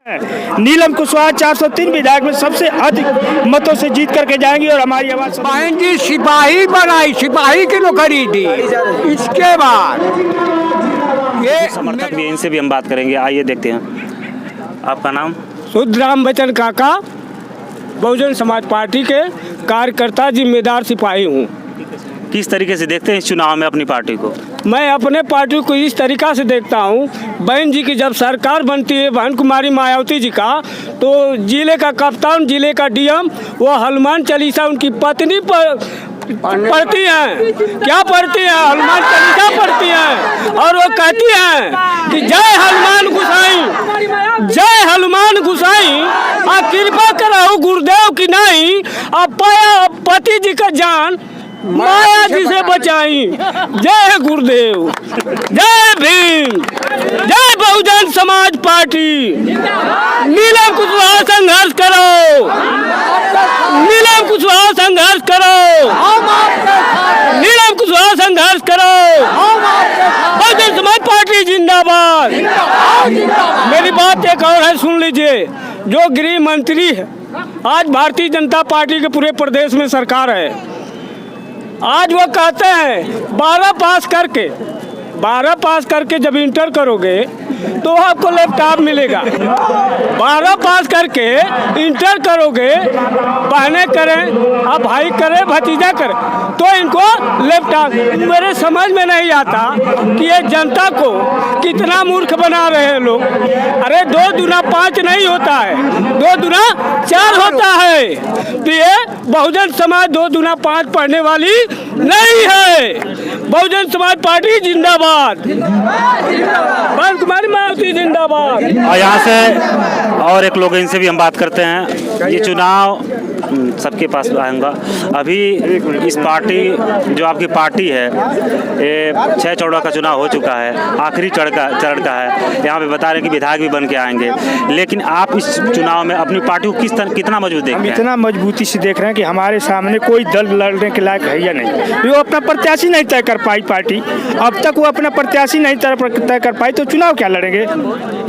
नीलम कुशवाहा 403 विधायक में सबसे अधिक मतों से जीत करके जाएंगी और हमारी आवाज बहन जी सिपाही बनाई, सिपाही की नौकरी दी। इसके बाद ये समर्थक भी, इनसे भी हम बात करेंगे। आइए देखते हैं। आपका नाम? सुधराम बचन काका, बहुजन समाज पार्टी के कार्यकर्ता जिम्मेदार सिपाही हूँ। किस तरीके से देखते हैं इस चुनाव में अपनी पार्टी को? मैं अपने पार्टी को इस तरीका से देखता हूँ, बहन जी की जब सरकार बनती है बहन कुमारी मायावती जी का, तो जिले का कप्तान, जिले का डीएम, वो हनुमान चालीसा उनकी पत्नी पर पढ़ती हैं। क्या पढ़ती हैं? हनुमान चालीसा पढ़ती हैं और वो कहती हैं कि जय हनुमान गुसाई, जय हनुमान गुसाई, आप कृपा कराओ गुरुदेव की नहीं, अब पाया पति जी का जान माया जी से बचाई। जय गुरुदेव, जय भीम, जय बहुजन समाज पार्टी। नीलम कुशवाहा संघर्ष करो, नीलम कुशवाहा संघर्ष करो, नीलम कुशवाहा संघर्ष करो, बहुजन समाज पार्टी जिंदाबाद। मेरी बात एक और है, सुन लीजिए। जो गृह मंत्री है, आज भारतीय जनता पार्टी के पूरे प्रदेश में सरकार है। आज वो कहते हैं 12 पास करके जब इंटर करोगे तो आपको लैपटॉप मिलेगा। 12 पास करके इंटर करोगे, बहनें करें, अब भाई करे, भतीजा करे, तो इनको लैपटॉप। मेरे समझ में नहीं आता कि ये जनता को कितना मूर्ख बना रहे हैं लोग। अरे 2 दूना 5 नहीं होता है, 2 दूना 4 होता है। तो ये बहुजन समाज 2 दूना 5 पढ़ने वाली नहीं है। बहुजन समाज पार्टी जिंदाबाद, बहन कुमारी मायावती जिंदाबाद। और यहाँ से और एक लोग, इनसे भी हम बात करते हैं। ये चुनाव सबके पास आऊँगा। अभी इस पार्टी, जो आपकी पार्टी है, ये 6 चौड़ा का चुनाव हो चुका है, आखिरी चरण का है। यहाँ पे बता रहे हैं कि विधायक भी बन के आएंगे, लेकिन आप इस चुनाव में अपनी पार्टी को कितना मजबूत देखते हैं? इतना मजबूती से देख रहे हैं कि हमारे सामने कोई दल लड़ने के लायक है या नहीं। वो अपना प्रत्याशी नहीं तय कर पाई पार्टी, अब तक वो अपना प्रत्याशी नहीं तय कर पाई, तो चुनाव क्या लड़ेंगे।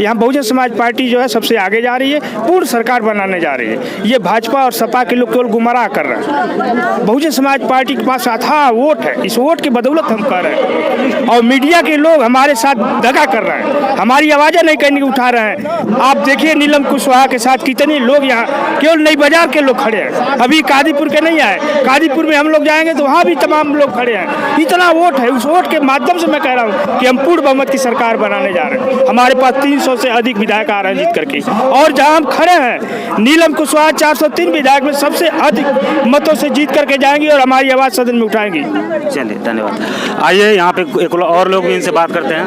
यहाँ बहुजन समाज पार्टी जो है सबसे आगे जा रही है, पूर्ण सरकार बनाने जा रही है। ये भाजपा और सपा के लोग केवल गुमराह कर रहे हैं। बहुजन समाज पार्टी के पास अथाह वोट है, इस वोट की बदौलत हम कर रहे हैं, और मीडिया के लोग हमारे साथ दगा कर रहे हैं, हमारी आवाज़ें नहीं कहने की उठा रहे हैं। आप देखिए नीलम कुशवाहा के साथ कितने लोग, यहाँ केवल नई बाजार के लोग खड़े हैं, अभी कादीपुर के नहीं आए। कादीपुर में हम लोग जाएंगे तो वहाँ भी तमाम लोग खड़े हैं। इतना वोट है, उस वोट के माध्यम से मैं कह रहा हूँ कि हम पूर्ण बहुमत की सरकार बनाने जा रहे हैं। हमारे पास 300 से अधिक विधायक आ रहे हैं जीत करके, और जहाँ हम खड़े हैं नीलम कुशवाहा 403 विधायक में सबसे अधिक मतों से जीत करके जाएंगी और हमारी आवाज़ सदन में उठाएंगी। चलिए, धन्यवाद। आइए यहाँ पे एक और लोग भी, इनसे बात करते हैं।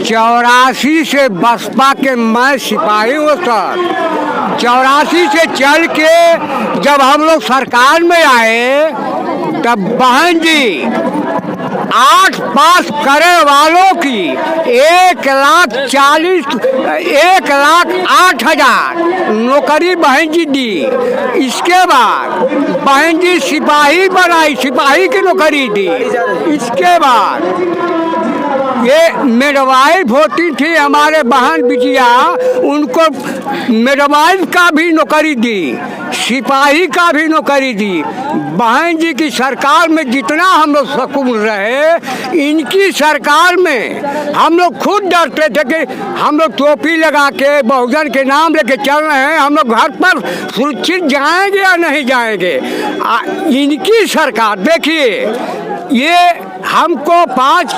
84 से बसपा के मैं सिपाही हूँ सर। 84 से चल के जब हम लोग सरकार में आए, तब बहन जी 8 पास करे वालों की 1,08,000 नौकरी बहन जी दी। इसके बाद बहन जी सिपाही बनाई, सिपाही की नौकरी दी। इसके बाद ये मिडवाइफ होती थी हमारे बहन बिटिया, उनको मिडवाइफ का भी नौकरी दी, सिपाही का भी नौकरी दी। बहन जी की सरकार में जितना हम लोग सुकून रहे, इनकी सरकार में हम लोग खुद डरते थे कि हम लोग टोपी लगा के बहुजन के नाम लेके चल रहे हैं, हम लोग घर पर सुरक्षित जाएंगे या नहीं जाएंगे। इनकी सरकार देखिए, ये हमको 5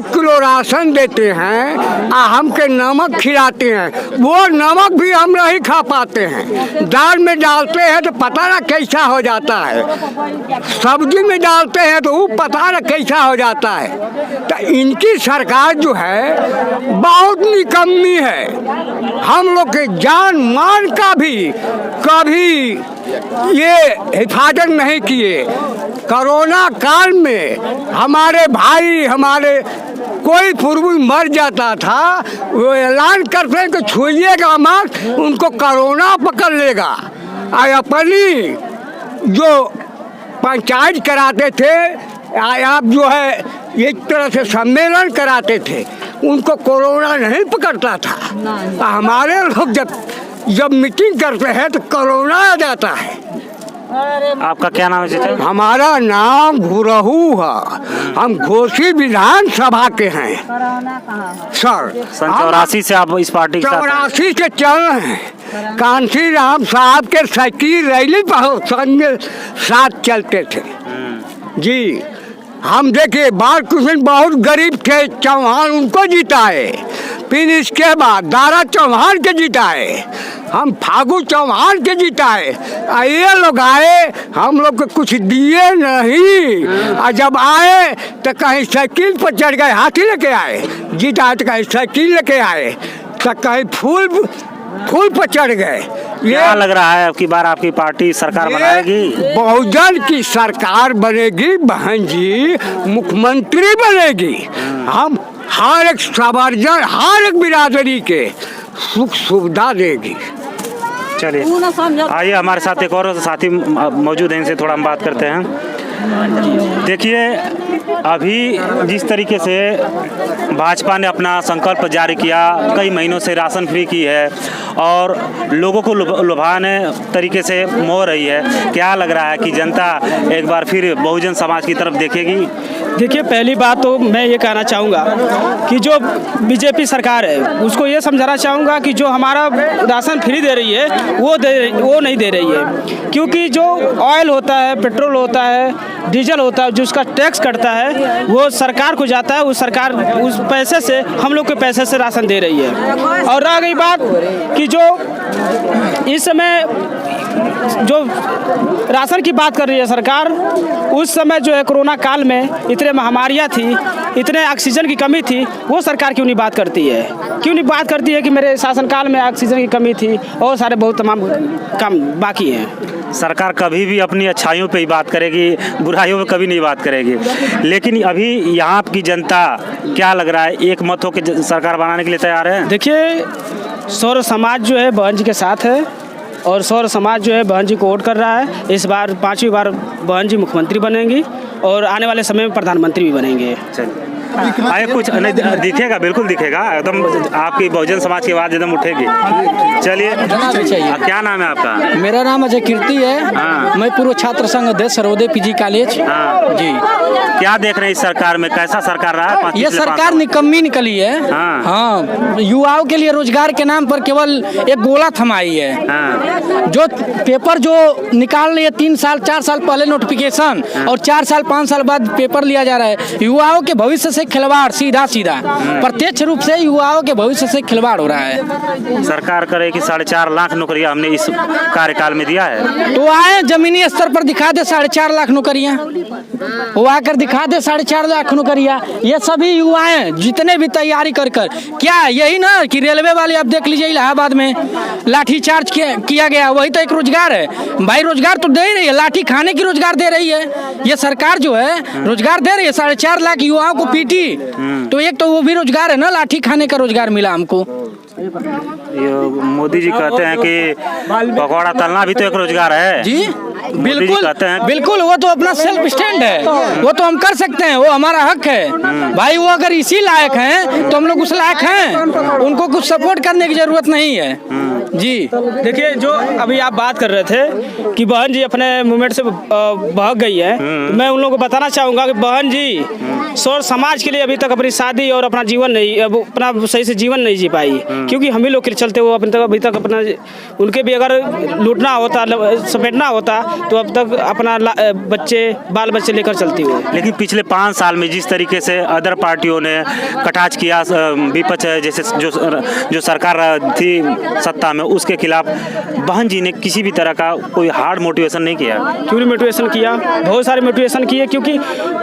किलो राशन देते हैं, हमके नमक खिलाते हैं, वो नमक भी हम नहीं खा पाते हैं। दाल में डालते हैं तो पता ना कैसा हो जाता है, सब्जी में डालते हैं तो वो पता ना कैसा हो जाता है। तो इनकी सरकार जो है बहुत निकम्मी है। हम लोग के जान मान का भी कभी ये हिफाजत नहीं किए। कोरोना काल में हमारे भाई, हमारे कोई पूर्वी मर जाता था, वो ऐलान करते हैं कि छूइएगा मत, उनको कोरोना पकड़ लेगा। अपनी जो पंचायत कराते थे आप जो है एक तरह से सम्मेलन कराते थे, उनको कोरोना नहीं पकड़ता था। हमारे लोग जब मीटिंग करते हैं तो कोरोना आ जाता है। आपका क्या नाम है चाचा? हमारा नाम घुरहू है, हम घोसी विधानसभा के हैं सर। सन 84 से आप इस पार्टी के साथ हैं? 84 से चल रहे हैं। कांसी राम साहब के साइकिल रैली पर संग साथ चलते थे जी। हम देखिए बालकृष्ण बहुत गरीब थे, चौहान उनको जिताए, फिर इसके बाद दारा चौहान के जिताए, हम फागू चौहान के जिताए। ये लोग आए, हम लोग को कुछ दिए नहीं, और जब आए तो कहीं साइकिल पर चढ़ गए, हाथी लेके आए, जिताए तो कहीं साइकिल लेके आए, तो कहीं फूल पर चढ़ गए। क्या लग रहा है अब की बार आपकी पार्टी सरकार बनाएगी? बहुजन की सरकार बनेगी बहन जी, मुख्यमंत्री बनेगी। हम हर एक सवर्जन, हर एक बिरादरी के सुख सुविधा देगी। चलिए आइए, हमारे साथ एक और साथी मौजूद हैं, इनसे थोड़ा हम बात करते हैं। देखिए, अभी जिस तरीके से भाजपा ने अपना संकल्प जारी किया, कई महीनों से राशन फ्री की है और लोगों को लुभाने तरीके से मोह रही है, क्या लग रहा है कि जनता एक बार फिर बहुजन समाज की तरफ देखेगी? देखिए, पहली बात तो मैं ये कहना चाहूँगा कि जो बीजेपी सरकार है उसको ये समझाना चाहूँगा कि जो हमारा राशन फ्री दे रही है वो नहीं दे रही है, क्योंकि जो ऑयल होता है, पेट्रोल होता है, डीजल होता है, जो उसका टैक्स कटता है वो सरकार को जाता है। उस सरकार उस पैसे से, हम लोग के पैसे से राशन दे रही है। और रह गई बात कि जो इस समय जो राशन की बात कर रही है सरकार, उस समय जो है कोरोना काल में इतने महामारियाँ थी, इतने ऑक्सीजन की कमी थी, वो सरकार क्यों नहीं बात करती है? क्यों नहीं बात करती है कि मेरे शासनकाल में ऑक्सीजन की कमी थी और सारे बहुत तमाम काम बाकी हैं। सरकार कभी भी अपनी अच्छाइयों पे ही बात करेगी, बुराइयों पे कभी नहीं बात करेगी। लेकिन अभी यहाँ की जनता क्या लग रहा है, एक मत होकर सरकार बनाने के लिए तैयार है? देखिए, सौर समाज जो है बहन जी के साथ है और सौर समाज जो है बहन जी को वोट कर रहा है। इस बार 5वीं बार बहन जी मुख्यमंत्री बनेंगी और आने वाले समय में प्रधानमंत्री भी बनेंगे। आए कुछ नहीं दिखेगा, बिल्कुल दिखेगा, एकदम आपकी बहुजन समाज की आवाज़ एकदम उठेगी। चलिए, क्या नाम है आपका? मेरा नाम अजय कीर्ति है। हाँ। मैं पूर्व छात्र संघ अध्यक्ष सर्वोदय पीजी कॉलेज। हाँ। जी। क्या देख रहे हैं इस सरकार में, कैसा सरकार रहा है? ये सरकार निकम्मी निकली है। हाँ। युवाओं के लिए रोजगार के नाम पर केवल एक गोला थमाई है। हाँ। जो पेपर जो निकाल रही है 3 साल 4 साल पहले नोटिफिकेशन, और 4 साल 5 साल बाद पेपर लिया जा रहा है। युवाओं के भविष्य से खिलवाड़, सीधा प्रत्यक्ष रूप से युवाओं के भविष्य से खिलवाड़ हो रहा है। सरकार करे कि 4.5 लाख नौकरियां हमने इस कार्यकाल में दिया है, तो आए जमीनी स्तर पर दिखा दे 4.5 लाख नौकरियां, वो आकर दिखा दे 4.5 लाख नौकरियां। ये सभी युवाएं जितने भी तैयारी कर क्या यही ना कि रेलवे वाले आप देख लीजिए इलाहाबाद में लाठीचार्ज किया गया, वही तो एक रोजगार है भाई। रोजगार तो दे ही रही है, लाठी खाने की रोजगार दे रही है ये सरकार जो है, रोजगार दे रही है। 4.5 लाख युवाओं को पीटी, तो एक तो वो भी रोजगार है ना, लाठी खाने का रोजगार मिला हमको। मोदी जी कहते हैं कि पकौड़ा तलना भी तो एक रोजगार है जी। बिल्कुल बिल्कुल, वो तो अपना सेल्फ स्टैंड है, वो तो हम कर सकते हैं, वो हमारा हक है भाई। वो अगर इसी लायक हैं तो हम लोग उस लायक हैं, उनको कुछ सपोर्ट करने की जरूरत नहीं है जी। देखिए, जो अभी आप बात कर रहे थे कि बहन जी अपने मूवमेंट से भाग गई है, तो मैं उन लोगों को बताना चाहूँगा कि बहन जी सौर समाज के लिए अभी तक अपनी शादी और अपना जीवन नहीं, अपना सही से जीवन नहीं जी पाई, क्योंकि हम ही लोग के चलते वो अभी तक अपना, उनके भी अगर लूटना होता, समेटना होता तो अब तक अपना बाल बच्चे लेकर चलती हो। लेकिन पिछले 5 साल में जिस तरीके से अदर पार्टियों ने कटाक्ष किया, विपक्ष जैसे जो सरकार थी सत्ता में, उसके खिलाफ बहन जी ने किसी भी तरह का कोई हार्ड मोटिवेशन नहीं किया। क्यों नहीं मोटिवेशन किया? बहुत सारे मोटिवेशन किए, क्योंकि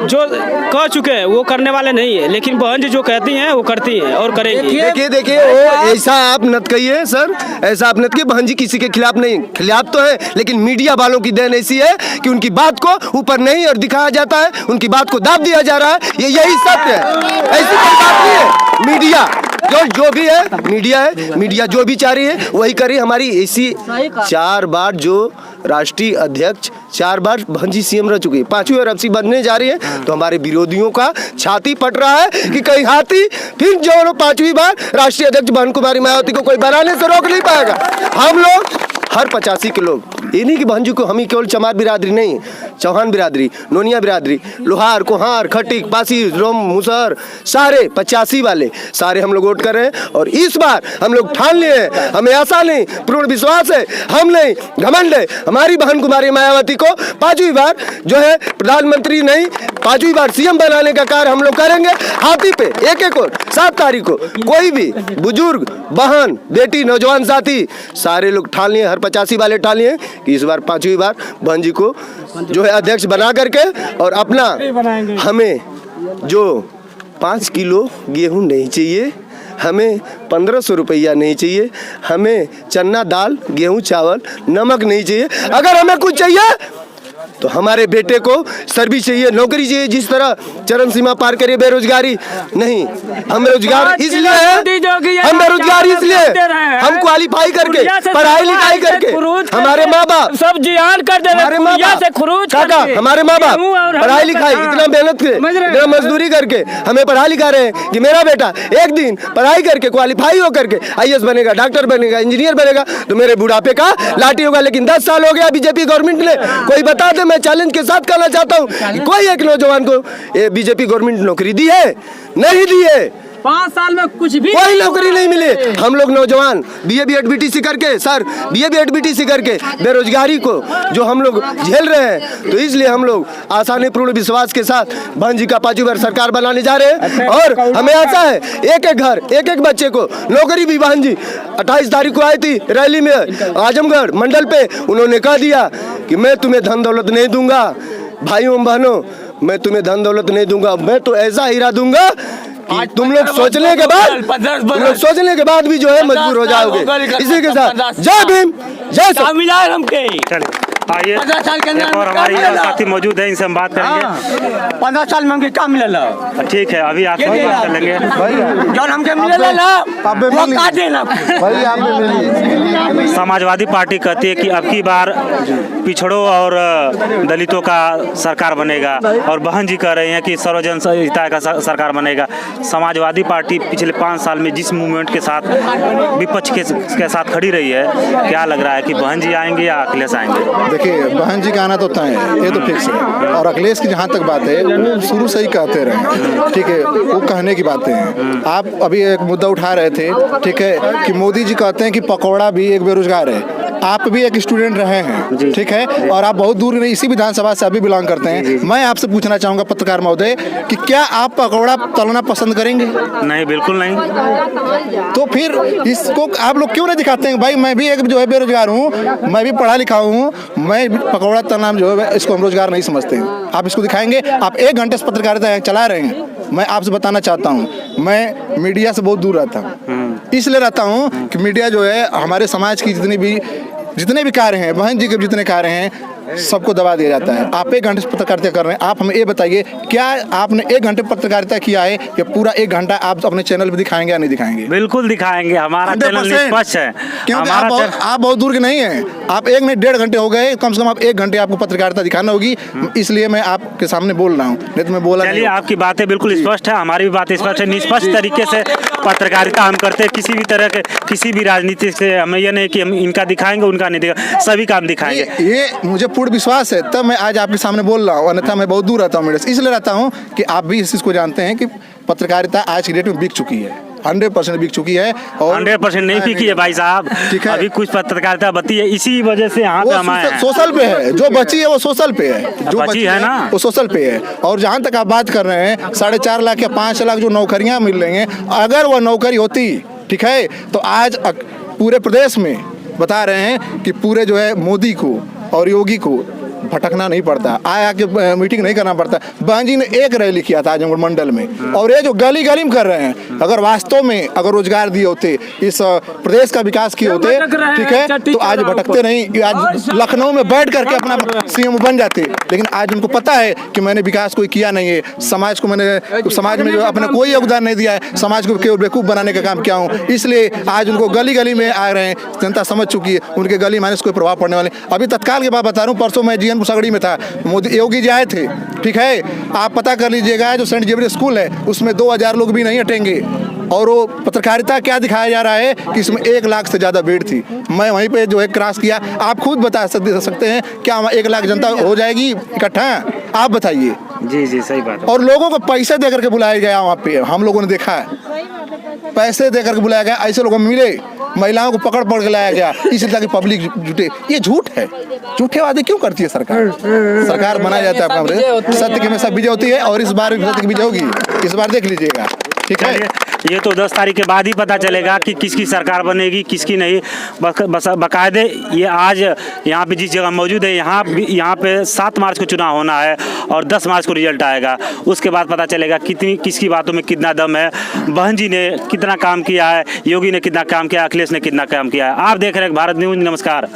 जो कह चुके हैं वो करने वाले नहीं है, लेकिन बहन जी जो कहती हैं वो करती हैं और करेंगी। देखिए वो ऐसा आप नत कहिए सर, ऐसा आप नत कहिए। बहन जी किसी के खिलाफ नहीं, खिलाफ तो है, लेकिन मीडिया वालों की देन ऐसी है कि उनकी बात को ऊपर नहीं और दिखाया जाता है, उनकी बात को दाब दिया जा रहा है। यही सत्य है, ऐसी कोई बात नहीं है। मीडिया जो भी है मीडिया जो भी चाह रही है वही कर रही है। हमारी ऐसी 4 बार जो राष्ट्रीय अध्यक्ष 4 बार भंजी सीएम रह चुकी है, 5वीं बार अब सी बनने जा रही है। तो हमारे विरोधियों का छाती पट रहा है कि कहीं हाथी फिर जो 5वीं बार राष्ट्रीय अध्यक्ष बहन कुमारी मायावती को कोई बनाने से रोक नहीं पाएगा। हम लोग हर 85 के लोग, ये नहीं कि भंजू को हम ही केवल चमार बिरादरी नहीं, चौहान बिरादरी, नोनिया बिरादरी, लोहार, कोहार, खटिक, पासी, रोम, मुसहर, सारे 85 वाले सारे हम लोग वोट कर रहे हैं। और इस बार हम लोग ठान लिए हैं, हमें आशा नहीं, पूर्ण विश्वास है, हम नहीं घमंड है, हमारी बहन कुमारी मायावती को 5वीं बार जो है प्रधानमंत्री नहीं 5वीं बार सीएम बनाने का कार्य हम लोग करेंगे। हाथी पे एक और 7 तारीख को कोई भी बुजुर्ग, बहन, बेटी, नौजवान साथी सारे लोग ठान लिए, हर 85 वाले ठान लिए कि इस बार 5वीं बार बहन जी को जो है अध्यक्ष बना करके और अपना हमें जो 5 किलो गेहूं नहीं चाहिए, हमें 1500 रुपया नहीं चाहिए, हमें चना दाल, गेहूं, चावल, नमक नहीं चाहिए। अगर हमें कुछ चाहिए तो हमारे बेटे को सर्विस चाहिए, नौकरी चाहिए। जिस तरह चरम सीमा पार करिए बेरोजगारी नहीं, हम रोजगार इसलिए है, हम बेरोजगार इसलिए हम क्वालिफाई करके पढ़ाई लिखाई करके हमारे माँ बाप सब जियान कर दे, हमारे माँ बाप काका, हमारे माँ बाप पढ़ाई लिखाई इतना मेहनत के इतना मजदूरी करके हमें पढ़ा लिखा रहे हैं कि मेरा बेटा एक दिन पढ़ाई करके क्वालिफाई हो करके IAS बनेगा, डॉक्टर बनेगा, इंजीनियर बनेगा तो मेरे बुढ़ापे का लाठी होगा। लेकिन 10 साल हो गया बीजेपी गवर्नमेंट ने, कोई बता दे, मैं चैलेंज के साथ कहना चाहता हूँ कि कोई एक नौजवान को बीजेपी गवर्नमेंट नौकरी दी है? नहीं दी है। 5 साल में कुछ भी कोई नौकरी नहीं मिले। हम लोग नौजवान BA BEd BTC करके सर BA BEd BTC करके बेरोजगारी को जो हम लोग झेल रहे हैं, तो इसलिए हम लोग आसानी पूर्ण विश्वास के साथ बहन जी का 5वीं बार सरकार बनाने जा रहे हैं। और हमें आशा है एक एक घर, एक एक बच्चे को नौकरी भी बहन जी 28 तारीख को आई थी रैली में आजमगढ़ मंडल पे, उन्होंने कह दिया कि मैं तुम्हें धन दौलत नहीं दूंगा, भाइयों बहनों मैं तुम्हें धन दौलत नहीं दूंगा, मैं तो ऐसा हीरा दूंगा कि तुम लोग सोचने के बाद भी जो है मजबूर हो जाओगे। इसी के साथ जय भीम, जय चलिए आइए, एक और हमारी साथी मौजूद है, इनसे हम बात करेंगे। 15 साल में हमके काम मिलल, ठीक है, अभी आप बात कर लेंगे। जौन हमके मिलल वो का देना। समाजवादी पार्टी कहती है कि अब की बार पिछड़ों और दलितों का सरकार बनेगा और बहन जी कह रहे हैं कि सर्वजन हिताय का सरकार बनेगा। समाजवादी पार्टी पिछले 5 साल में जिस मूवमेंट के साथ विपक्ष के साथ खड़ी रही है, क्या लग रहा है कि बहन जी आएंगे या अखिलेश आएंगे? देखिए, बहन जी का आना तो तय है, ये तो फिक्स है। और अखिलेश की जहाँ तक बात है, वो शुरू से ही कहते रहे, ठीक है, वो कहने की बातें हैं। आप अभी एक मुद्दा उठा रहे थे, ठीक है, कि मोदी जी कहते हैं कि पकौड़ा भी एक बेरोजगार है। आप भी एक स्टूडेंट रहे हैं, ठीक है, और आप बहुत दूर नहीं, इसी विधानसभा से अभी बिलोंग करते हैं। मैं आपसे पूछना चाहूँगा पत्रकार महोदय कि क्या आप पकौड़ा तलना पसंद करेंगे? नहीं, बिल्कुल नहीं। तो फिर इसको आप लोग क्यों नहीं दिखाते हैं? भाई मैं भी एक जो है बेरोजगार हूँ, मैं भी पढ़ा लिखा हूँ, मैं पकौड़ा तलना जो है इसको हम रोजगार नहीं समझते हैं। आप इसको दिखाएंगे? आप 1 घंटे से पत्रकारिता चला रहे हैं। मैं आपसे बताना चाहता हूँ, मैं मीडिया से बहुत दूर रहता हूँ। इसलिए रहता हूँ कि मीडिया जो है हमारे समाज की जितने भी कार्य हैं, बहन जी के जितने कार्य हैं, सबको दबा दिया जाता है। आप 1 घंटे से पत्रकारिता कर रहे हैं, आप हमें ये बताइए, क्या आपने 1 घंटे पत्रकारिता किया है या पूरा 1 घंटा आप अपने चैनल पे दिखाएंगे या नहीं दिखाएंगे? बिल्कुल दिखाएंगे, हमारा चैनल निष्पक्ष है। क्योंकि आप बहुत दूर के नहीं हैं, आप 1 नहीं 1.5 घंटे हो गए, कम से कम आप 1 घंटे आपको पत्रकारिता दिखाना होगी, इसलिए मैं आपके सामने बोल रहा हूँ, नहीं तो मैं बोला नहीं। चलिए, आपकी बातें बिल्कुल स्पष्ट है, हमारी भी बातें स्पष्ट है। निष्पक्ष तरीके से पत्रकारिता हम करते हैं, किसी भी तरह के किसी भी राजनीति से हमें यह नहीं कि हम इनका दिखाएंगे उनका नहीं दिखाएंगे, सभी काम दिखाएंगे। ये मुझे पूर्ण विश्वास है, तब मैं आज आपके सामने बोल रहा हूँ, अन्यथा मैं बहुत दूर रहता हूँ मीडिया से। इसलिए रहता हूँ कि आप भी इस चीज़ को जानते हैं कि पत्रकारिता आज की डेट में बिक चुकी है, 100% बिक चुकी है। और 100% नहीं बिकी है भाई साहब, ठीक है, अभी कुछ पत्रकारिता बची है, इसी वजह से यहाँ पे हम आए हैं। सोशल पे है, जो बची है वो सोशल पे है, जो बची है ना वो सोशल पे है। और जहाँ तक आप बात कर रहे हैं 4.5 लाख या 5 लाख जो नौकरियाँ मिल रही हैं, अगर वह नौकरी होती, ठीक है, तो आज पूरे प्रदेश में बता रहे हैं कि पूरे जो है मोदी को और योगी को भटकना नहीं पड़ता, आके मीटिंग नहीं करना पड़ता। बहन जी ने एक रैली किया था आजमगढ़ मंडल में, और ये जो गली गली में कर रहे हैं, अगर वास्तव में अगर रोजगार दिए होते, इस प्रदेश का विकास किए होते, ठीक है, तो आज भटकते नहीं, आज लखनऊ में बैठ करके अपना सीएम बन जाते। लेकिन आज उनको पता है कि मैंने विकास कोई किया नहीं है, समाज को मैंने, समाज में जो अपने कोई योगदान नहीं दिया है, समाज को केवल बेवकूफ़ बनाने का काम किया हूँ, इसलिए आज उनको गली गली में आ रहे हैं। जनता समझ चुकी है, उनके गली माने से कोई प्रभाव पड़ने वाले। अभी तत्काल की बात बता रहा हूँ, परसों मैं जीएन मुसगड़ी में था, मोदी योगी जी आए थे, ठीक है, आप पता कर लीजिएगा, जो सेंट जेवियर स्कूल है उसमें 2000 लोग भी नहीं हटेंगे। और वो पत्रकारिता क्या दिखाया जा रहा है कि इसमें 1 लाख से ज़्यादा भीड़ थी। मैं वहीं पे जो है क्रॉस किया, आप खुद बता सकते हैं क्या 1 लाख जनता हो जाएगी इकट्ठा? आप बताइए। जी जी सही बात है। और लोगों को पैसे दे करके बुलाया गया वहाँ पे, हम लोगों ने देखा है, पैसे दे करके बुलाया गया, ऐसे लोगों में मिले, महिलाओं को पकड़ पकड़ के लाया गया, इसलिए ताकि पब्लिक जुटे। ये झूठ है, झूठे वादे क्यों करती है सरकार? सरकार बनाया जाता है अपना, सत्य की हमेशा विजय होती है, और इस बार भी सत्य की विजय होगी, इस बार देख लीजिएगा, ठीक है। ये तो 10 तारीख के बाद ही पता चलेगा कि किसकी सरकार बनेगी, किसकी नहीं। बाकायदे ये आज यहाँ पे जिस जगह मौजूद है, यहाँ पे 7 मार्च को चुनाव होना है और 10 मार्च को रिजल्ट आएगा। उसके बाद पता चलेगा किसकी बातों में कितना दम है, बहन जी ने कितना काम किया है, योगी ने कितना काम किया, अखिलेश ने कितना काम किया है। आप देख रहे हैं भारत न्यूज़, नमस्कार।